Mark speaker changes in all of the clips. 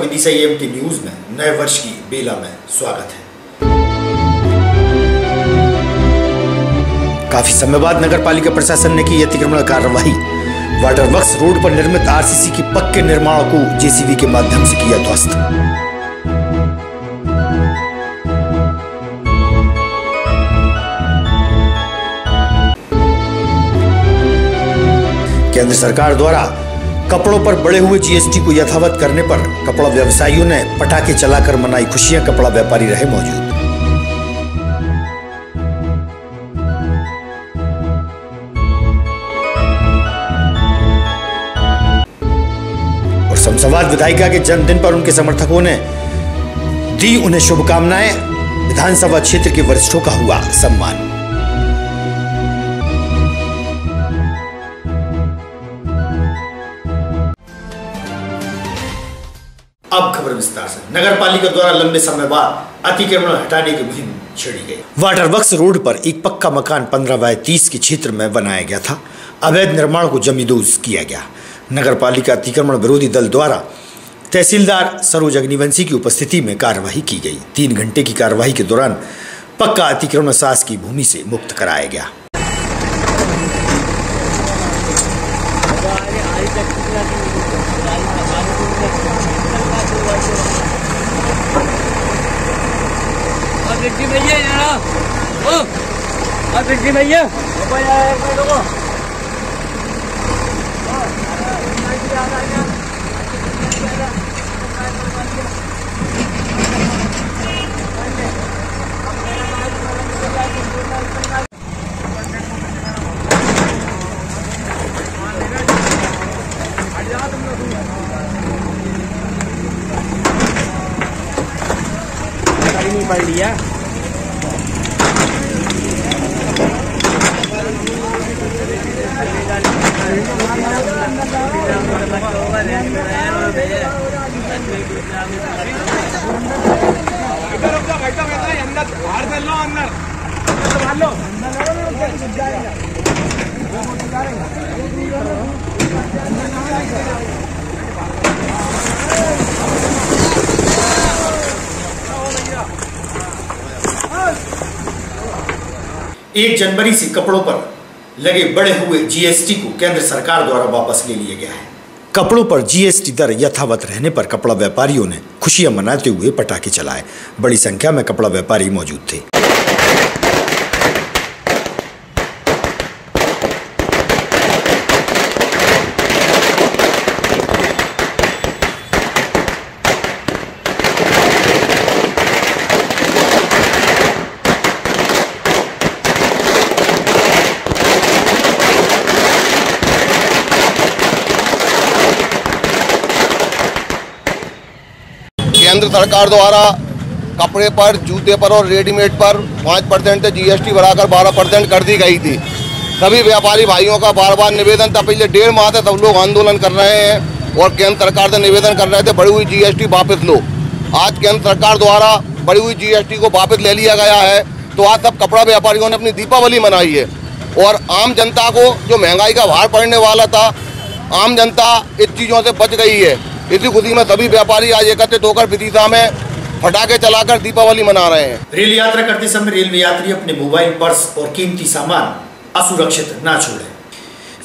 Speaker 1: Vidisha EMT news में नए वर्ष की बेला में स्वागत है। काफी समय बाद नगर पालिका प्रशासन ने की अतिक्रमण कार्रवाई। वाटर वर्क्स रोड पर निर्मित RCC की पक्के निर्माण को JCB के माध्यम से किया ध्वस्त। केंद्र सरकार द्वारा कपड़ों पर बढ़े हुए GST को यथावत करने पर कपड़ा व्यवसायियों ने पटाखे चलाकर मनाई खुशियां। कपड़ा व्यापारी रहे मौजूद। और समसवाद विधायिका के जन्मदिन पर उनके समर्थकों ने दी उन्हें शुभकामनाएं। विधानसभा क्षेत्र के वरिष्ठों का हुआ सम्मान। अब खबर विस्तार से। नगर पालिका द्वारा लंबे समय बाद अतिक्रमण हटाने की मुहिम छेड़ी गई। वाटर वर्क्स रोड पर एक पक्का मकान 15/30 के क्षेत्र में बनाया गया था। अवैध निर्माण को जमींदोज किया गया। नगर पालिका अतिक्रमण विरोधी दल द्वारा तहसीलदार सरोज अग्निवंशी की उपस्थिति में कार्यवाही की गई। 3 घंटे की कार्यवाही के दौरान पक्का अतिक्रमण शासकीय भूमि से मुक्त कराया गया।
Speaker 2: भैया नहीं पढ़ लिया।
Speaker 1: एक जनवरी से कपड़ों पर लगे बढ़े हुए GST को केंद्र सरकार द्वारा वापस ले लिया गया है। कपड़ों पर GST दर यथावत रहने पर कपड़ा व्यापारियों ने खुशियां मनाते हुए पटाखे चलाए। बड़ी संख्या में कपड़ा व्यापारी मौजूद थे।
Speaker 3: केंद्र सरकार द्वारा कपड़े पर, जूते पर और रेडीमेड पर 5% से GST बढ़ाकर 12% कर दी गई थी। सभी व्यापारी भाइयों का बार बार निवेदन था। पिछले 1.5 माह से सब लोग आंदोलन कर रहे हैं और केंद्र सरकार से निवेदन कर रहे थे बढ़ी हुई GST वापस लो। आज केंद्र सरकार द्वारा बढ़ी हुई GST को वापस ले लिया गया है, तो आज सब कपड़ा व्यापारियों ने अपनी दीपावली मनाई है। और आम जनता को जो महंगाई का भार पड़ने वाला था, आम जनता इस चीज़ों से बच गई है। इसी खुशी में सभी व्यापारी आज एकत्रित होकर विदिशा में पटाखे चलाकर दीपावली मना रहे हैं।
Speaker 1: रेल यात्रा करते समय रेलवे यात्री अपने मोबाइल, पर्स और कीमती सामान असुरक्षित ना छोड़ें।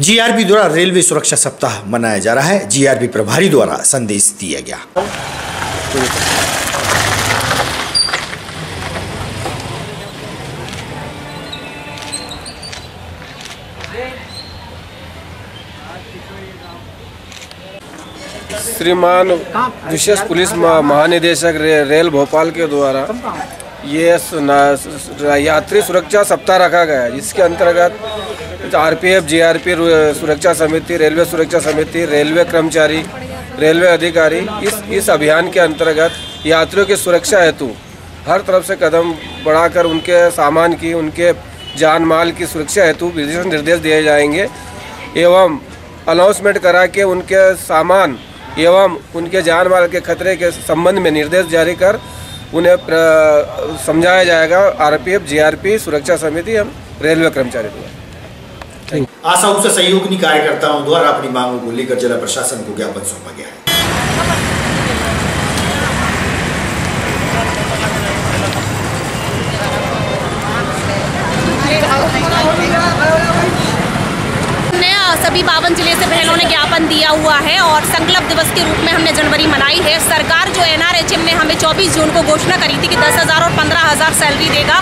Speaker 1: GRP द्वारा रेलवे सुरक्षा सप्ताह मनाया जा रहा है। GRP प्रभारी द्वारा संदेश दिया गया।
Speaker 4: श्रीमान विशेष पुलिस महानिदेशक रेल भोपाल के द्वारा ये यात्री सुरक्षा सप्ताह रखा गया है, जिसके अंतर्गत RPF, GRP सुरक्षा समिति, रेलवे सुरक्षा समिति, रेलवे कर्मचारी, रेलवे अधिकारी इस अभियान के अंतर्गत यात्रियों की सुरक्षा हेतु हर तरफ से कदम बढ़ाकर उनके सामान की, उनके जान माल की सुरक्षा हेतु विशेष निर्देश दिए जाएंगे एवं अनाउंसमेंट करा के उनके सामान एवं उनके जान माल के खतरे के संबंध में निर्देश जारी कर उन्हें समझाया जाएगा। RPF, GRP सुरक्षा समिति एवं रेलवे कर्मचारी द्वारा।
Speaker 1: आशा से सहयोगी कार्यकर्ताओं द्वारा अपनी मांगों को लेकर जिला प्रशासन को ज्ञापन सौंपा गया है।
Speaker 5: सभी 52 जिले से बहनों ने ज्ञापन दिया हुआ है और संकल्प दिवस के रूप में हमने जनवरी मनाई है। सरकार जो NRHM ने हमें 24 जून को घोषणा करी थी कि 10,000 और 15,000 सैलरी देगा,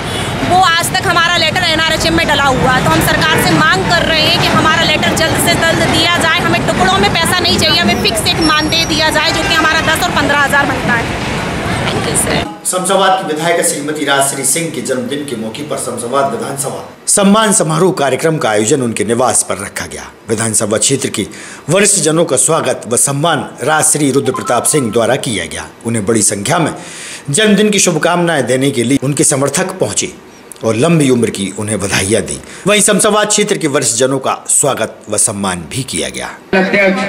Speaker 5: वो आज तक हमारा लेटर NRHM में डला हुआ है। तो हम सरकार से मांग कर रहे हैं कि हमारा लेटर जल्द से जल्द दिया जाए। हमें टुकड़ों में पैसा नहीं चाहिए, हमें फिक्स एक मानदेय दिया जाए जो कि हमारा 10 और 15,000 बनता है। Thank you sir.
Speaker 1: शमशाबाद की विधायक श्रीमती राजश्री सिंह के जन्मदिन के मौके पर शमशाबाद विधानसभा सम्मान समारोह कार्यक्रम का आयोजन उनके निवास पर रखा गया। विधानसभा क्षेत्र के वरिष्ठ जनों का स्वागत व सम्मान राजश्री रुद्र प्रताप सिंह द्वारा किया गया। उन्हें बड़ी संख्या में जन्मदिन की शुभकामनाएं देने के लिए उनके समर्थक पहुंचे और लंबी उम्र की उन्हें बधाइयां दी। वहीं शमशाबाद क्षेत्र के वरिष्ठ जनों का स्वागत व सम्मान भी किया गया।
Speaker 6: अध्यक्ष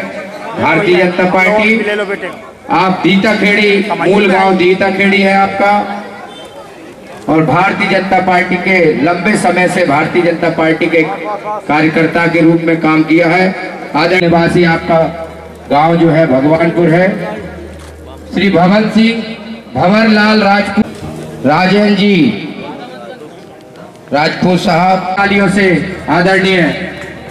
Speaker 6: भारतीय जनता पार्टी, आप दीता खेड़ी, मूल गांव दीता खेड़ी है आपका, और भारतीय जनता पार्टी के लंबे समय से भारतीय जनता पार्टी के कार्यकर्ता के रूप में काम किया है। आदरणीय निवासी आपका गांव जो है भगवानपुर है। श्री भवन सिंह, भंवरलाल राजपूत, राजेंद्र जी राजपूत साहब, तालियों से आदरणीय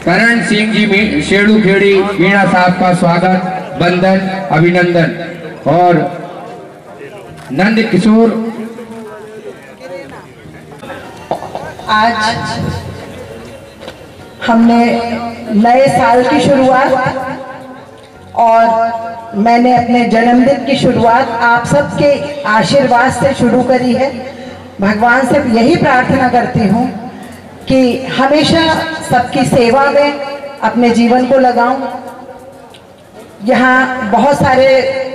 Speaker 6: करण सिंह जी शेड़ू खेड़ी मीणा साहब का स्वागत, बंधन, अभिनंदन। और नंद किशोर,
Speaker 7: आज हमने नए साल की शुरुआत और मैंने अपने जन्मदिन की शुरुआत आप सबके आशीर्वाद से शुरू करी है। भगवान से यही प्रार्थना करती हूँ कि हमेशा सबकी सेवा में अपने जीवन को लगाऊं। यहाँ बहुत सारे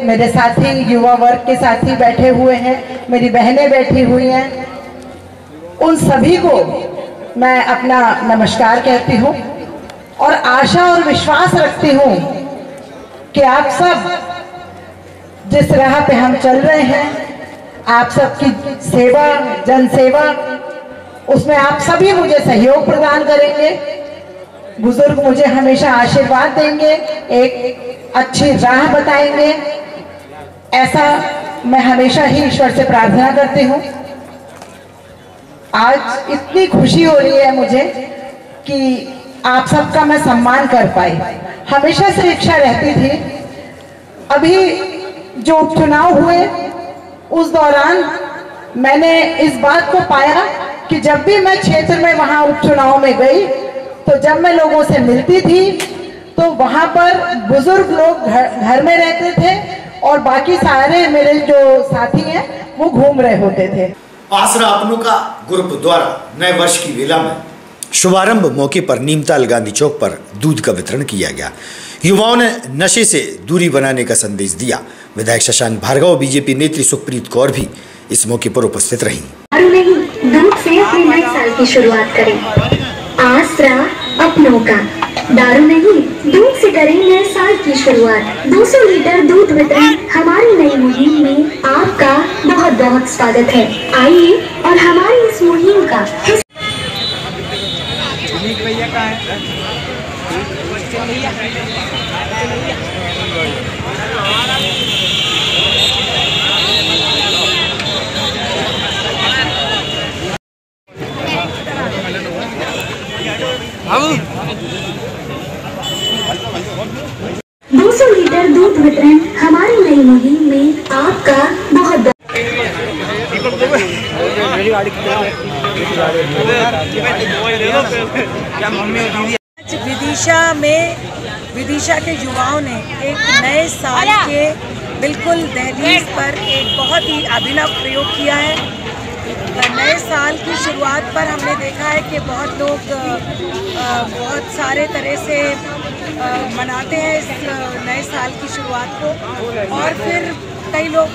Speaker 7: मेरे साथी, युवा वर्ग के साथी बैठे हुए हैं, मेरी बहनें बैठी हुई हैं, उन सभी को मैं अपना नमस्कार कहती हूँ और आशा और विश्वास रखती हूँ कि आप सब जिस राह पे हम चल रहे हैं, आप सबकी सेवा, जनसेवा, उसमें आप सभी मुझे सहयोग प्रदान करेंगे। बुजुर्ग मुझे हमेशा आशीर्वाद देंगे, एक अच्छी राह बताएंगे, ऐसा मैं हमेशा ही ईश्वर से प्रार्थना करती हूँ। आज इतनी खुशी हो रही है मुझे कि आप सबका मैं सम्मान कर पाई। हमेशा से इच्छा रहती थी। अभी जो उपचुनाव हुए उस दौरान मैंने इस बात को पाया कि जब भी मैं क्षेत्र में वहां उपचुनाव में गई तो जब मैं लोगों से मिलती थी तो वहां पर बुजुर्ग लोग घर में रहते थे और बाकी सारे मेरे जो साथी हैं वो घूम रहे होते थे।
Speaker 1: आसरा अपनों का ग्रुप द्वारा नए वर्ष की वेला में शुभारंभ मौके पर नीमताल गांधी चौक पर दूध का वितरण किया गया। युवाओं ने नशे से दूरी बनाने का संदेश दिया। विधायक शशांक भार्गव, बीजेपी नेत्री सुखप्रीत कौर भी इस मौके पर उपस्थित रहीं।
Speaker 8: दूध से अपने नए साल की शुरुआत करें। आसरा अपनों का, दारू नहीं, दूध से करें नए साल की शुरुआत। 200 लीटर दूध वितरण हमारी नई मुहिम में आपका बहुत बहुत स्वागत है। आइए और हमारी इस मुहिम का
Speaker 2: हम
Speaker 8: 200 लीटर दूध वितरण हमारी नई मुहिम में आपका बहुत बहुत
Speaker 9: विदिशा के युवाओं ने एक नए साल के बिल्कुल दहलीज पर एक बहुत ही अभिनव प्रयोग किया है। नए साल की शुरुआत पर हमने देखा है कि बहुत लोग बहुत सारे तरह से मनाते हैं इस नए साल की शुरुआत को, और फिर कई लोग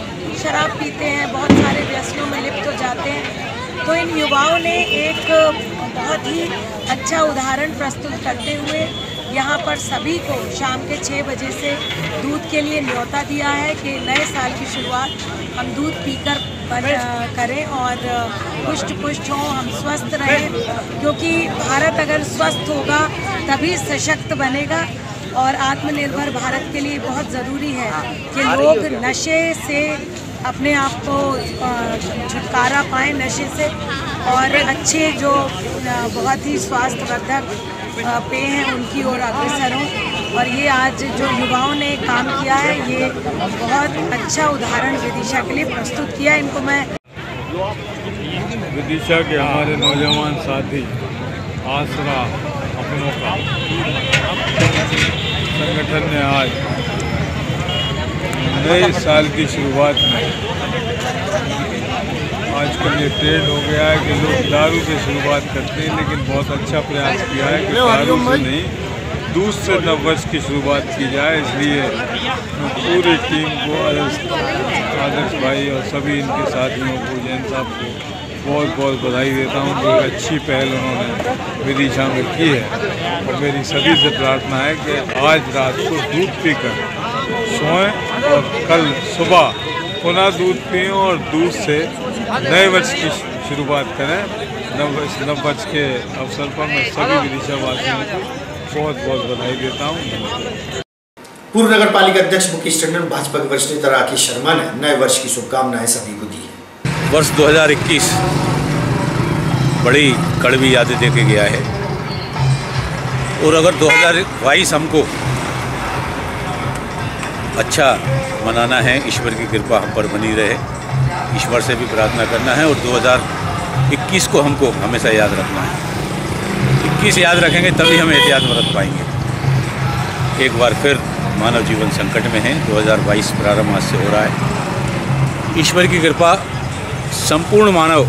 Speaker 9: शराब पीते हैं, बहुत सारे व्यसनों में लिप्त हो जाते हैं। तो इन युवाओं ने एक बहुत ही अच्छा उदाहरण प्रस्तुत करते हुए यहाँ पर सभी को शाम के 6 बजे से दूध के लिए न्योता दिया है कि नए साल की शुरुआत हम दूध पीकर करें और पुष्ट पुष्ट हों, हम स्वस्थ रहें, क्योंकि भारत अगर स्वस्थ होगा तभी सशक्त बनेगा। और आत्मनिर्भर भारत के लिए बहुत ज़रूरी है कि लोग नशे से अपने आप को छुटकारा पाएँ, नशे से, और अच्छे जो बहुत ही स्वास्थ्यवर्धक पे हैं उनकी ओर अग्रसर हों। और ये आज जो युवाओं ने काम किया है, ये बहुत अच्छा उदाहरण विदिशा के लिए प्रस्तुत किया। इनको मैं
Speaker 10: विदिशा के हमारे नौजवान साथी आसरा अपनों का संगठन ने आज नए साल की शुरुआत में, आजकल ये ट्रेंड हो गया है कि लोग दारू से शुरुआत करते हैं, लेकिन बहुत अच्छा प्रयास किया है कि दारू से नहीं, दूध से नववर्ष की शुरुआत की जाए। इसलिए मैं पूरी टीम को, आदर्श भाई और सभी इनके साथियों को, जैन साहब को बहुत बहुत बधाई देता हूँ। एक अच्छी पहल उन्होंने विदिशा में की है और मेरी सभी से प्रार्थना है कि आज रात को दूध पीकर सोएं और कल सुबह पुनः दूध पिएं और दूध से नए वर्ष की शुरुआत करें। नववर्ष के अवसर पर मैं सभी विदिशा वासियों को बहुत बहुत बधाई देता हूँ।
Speaker 1: पूर्व नगर पालिका अध्यक्ष मुकेश टंडन, भाजपा के वरिष्ठ नेता राकेश शर्मा ने नए वर्ष की शुभकामनाएं सभी को दी है।
Speaker 11: वर्ष 2021 बड़ी कड़वी यादें देके गया है और अगर 2022 हमको अच्छा मनाना है, ईश्वर की कृपा हम पर बनी रहे, ईश्वर से भी प्रार्थना करना है और 2021 को हमको हमेशा याद रखना है। 21 याद रखेंगे तभी हम एहतियात बरत पाएंगे। एक बार फिर मानव जीवन संकट में है। 2022 प्रारंभ आज से हो रहा है। ईश्वर की कृपा संपूर्ण मानव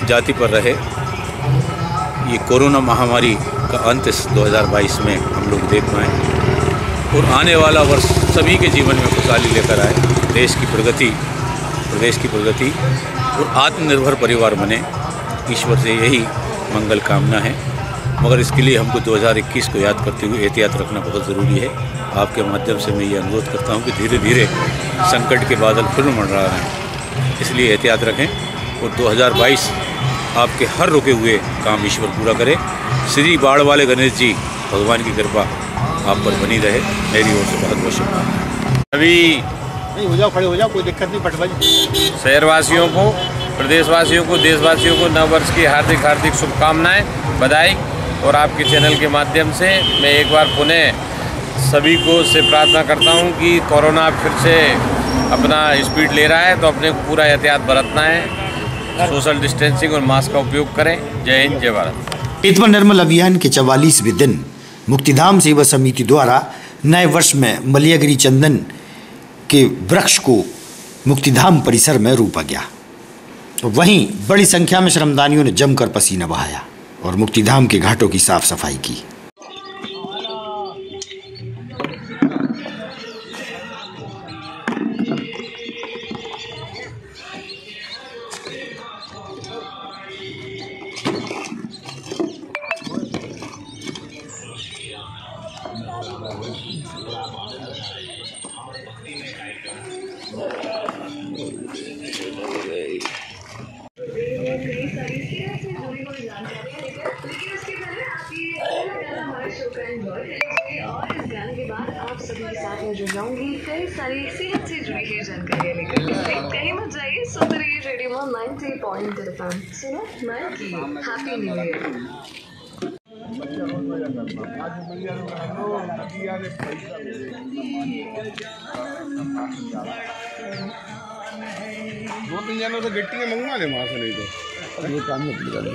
Speaker 11: जाति पर रहे। ये कोरोना महामारी का अंत 2022 में हम लोग देख पाएँ और आने वाला वर्ष सभी के जीवन में खुशहाली लेकर आए, देश की प्रगति, प्रदेश की प्रगति और आत्मनिर्भर परिवार बने। ईश्वर से यही मंगल कामना है। मगर इसके लिए हमको 2021 को याद करते हुए एहतियात रखना बहुत ज़रूरी है। आपके माध्यम से मैं ये अनुरोध करता हूँ कि धीरे धीरे संकट के बादल फिर मंडरा रहे हैं, इसलिए एहतियात रखें और 2022 आपके हर रुके हुए काम ईश्वर पूरा करे। श्री बाढ़ वाले गणेश जी, भगवान की कृपा आप पर बनी रहे। मेरी ओर से बहुत बहुत शुभकामनाएं।
Speaker 2: अभी
Speaker 1: नहीं, हो जाओ, खड़े हो जाओ, कोई दिक्कत नहीं। पटवाजी
Speaker 2: शहरवासियों को, प्रदेशवासियों को, देशवासियों को नववर्ष की हार्दिक हार्दिक शुभकामनाएं, बधाई। और आपके चैनल के माध्यम से मैं एक बार पुनः सभी को से प्रार्थना करता हूं कि कोरोना फिर से अपना स्पीड ले रहा है, तो अपने को पूरा एहतियात बरतना है, सोशल डिस्टेंसिंग और मास्क का उपयोग करें। जय हिंद, जय भारत।
Speaker 1: एतवा निर्मल अभियान के 44वें दिन मुक्तिधाम सेवा समिति द्वारा नए वर्ष में मलियागिरी चंदन के वृक्ष को मुक्तिधाम परिसर में रोपा गया। तो वहीं बड़ी संख्या में श्रमदानियों ने जमकर पसीना बहाया और मुक्तिधाम के घाटों की साफ सफाई की।
Speaker 12: और इस गाने के बाद आप सभी के साथ में जुड़ जाऊंगी कई सारी सेहत से जुड़ी हुई जानकारियाँ लेकर। कहीं मत जाइए, सुनते रहिए रेडियो 90.1 FM। सुनो मैं की हैप्पी न्यू ईयर।
Speaker 3: दो तीन जनों से गिट्टी मंगवा ले वहाँ से, नहीं तो ये काम नहीं कर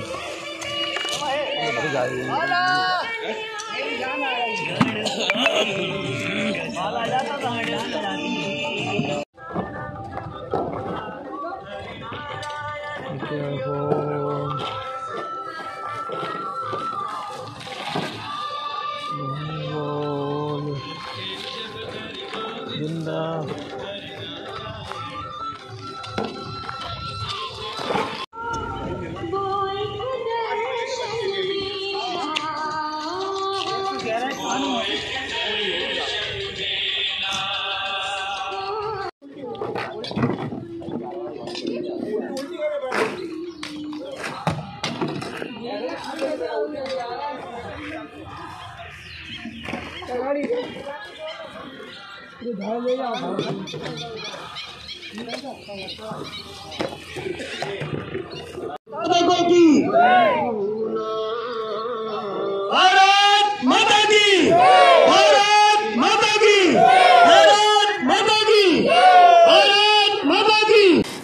Speaker 13: की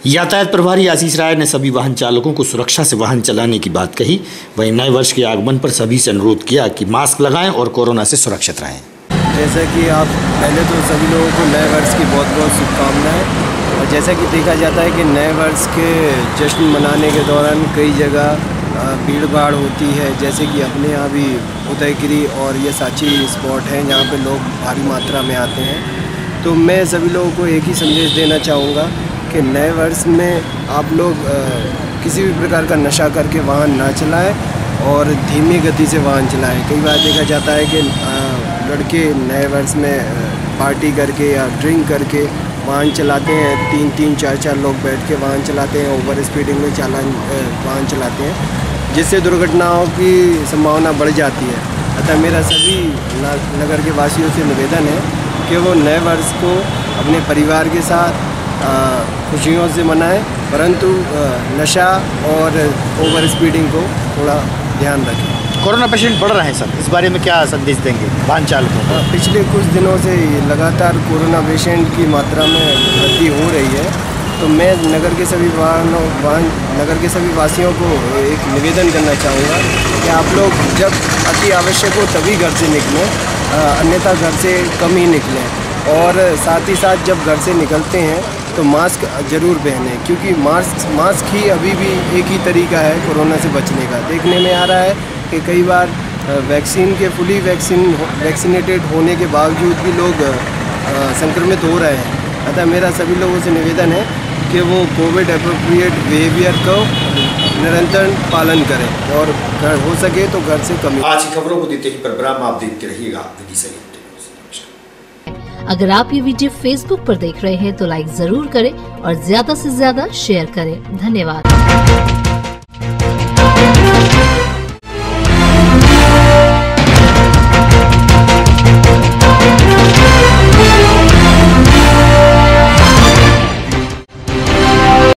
Speaker 1: यातायात प्रभारी आशीष राय ने सभी वाहन चालकों को सुरक्षा से वाहन चलाने की बात कही। वहीं नए वर्ष के आगमन पर सभी से अनुरोध किया कि मास्क लगाएं और कोरोना से सुरक्षित रहें।
Speaker 4: जैसा कि आप पहले तो सभी लोगों को नए वर्ष की बहुत बहुत शुभकामनाएं। और जैसा कि देखा जाता है कि नए वर्ष के जश्न मनाने के दौरान कई जगह भीड़ भाड़ होती है, जैसे कि अपने यहाँ भी उदयगिरी और ये सांची स्पॉट हैं जहाँ पे लोग भारी मात्रा में आते हैं। तो मैं सभी लोगों को एक ही संदेश देना चाहूँगा कि नए वर्ष में आप लोग किसी भी प्रकार का नशा करके वाहन ना चलाएं और धीमी गति से वाहन चलाएं। कई बार देखा जाता है कि लड़के नए वर्ष में पार्टी करके या ड्रिंक करके वाहन चलाते हैं, 3-3, 4-4 लोग बैठ के वाहन चलाते हैं, ओवर स्पीडिंग में वाहन चलाते हैं, जिससे दुर्घटनाओं की संभावना बढ़ जाती है। अतः मेरा सभी नगर के वासियों से निवेदन है कि वो नए वर्ष को अपने परिवार के साथ खुशियों से मनाएं, परंतु नशा और ओवर स्पीडिंग को थोड़ा ध्यान रखें।
Speaker 1: कोरोना पेशेंट बढ़ रहे हैं सर, इस बारे में क्या संदेश देंगे वाहन चालकों को?
Speaker 4: पिछले कुछ दिनों से लगातार कोरोना पेशेंट की मात्रा में वृद्धि हो रही है, तो मैं नगर के सभी वासियों को एक निवेदन करना चाहूँगा कि आप लोग जब अति आवश्यक हो तभी घर से निकलें, अन्यथा घर से कम ही निकलें। और साथ ही साथ जब घर से निकलते हैं तो मास्क ज़रूर पहनें, क्योंकि मास्क ही अभी भी एक ही तरीका है कोरोना से बचने का। देखने में आ रहा है कि कई बार वैक्सीन के फुली वैक्सीनेटेड होने के बावजूद भी लोग संक्रमित हो रहे हैं। अतः मेरा सभी लोगों से निवेदन है कि वो कोविड अप्रोप्रिएट बिहेवियर को निरंतर पालन करें और हो सके तो घर से कम।
Speaker 1: आज की खबरों को देते ही पर विराम, आप देखते रहिएगा विदिशा।
Speaker 13: अगर आप ये वीडियो फेसबुक पर देख रहे हैं तो लाइक जरूर करें और ज्यादा से ज्यादा शेयर करें। धन्यवाद।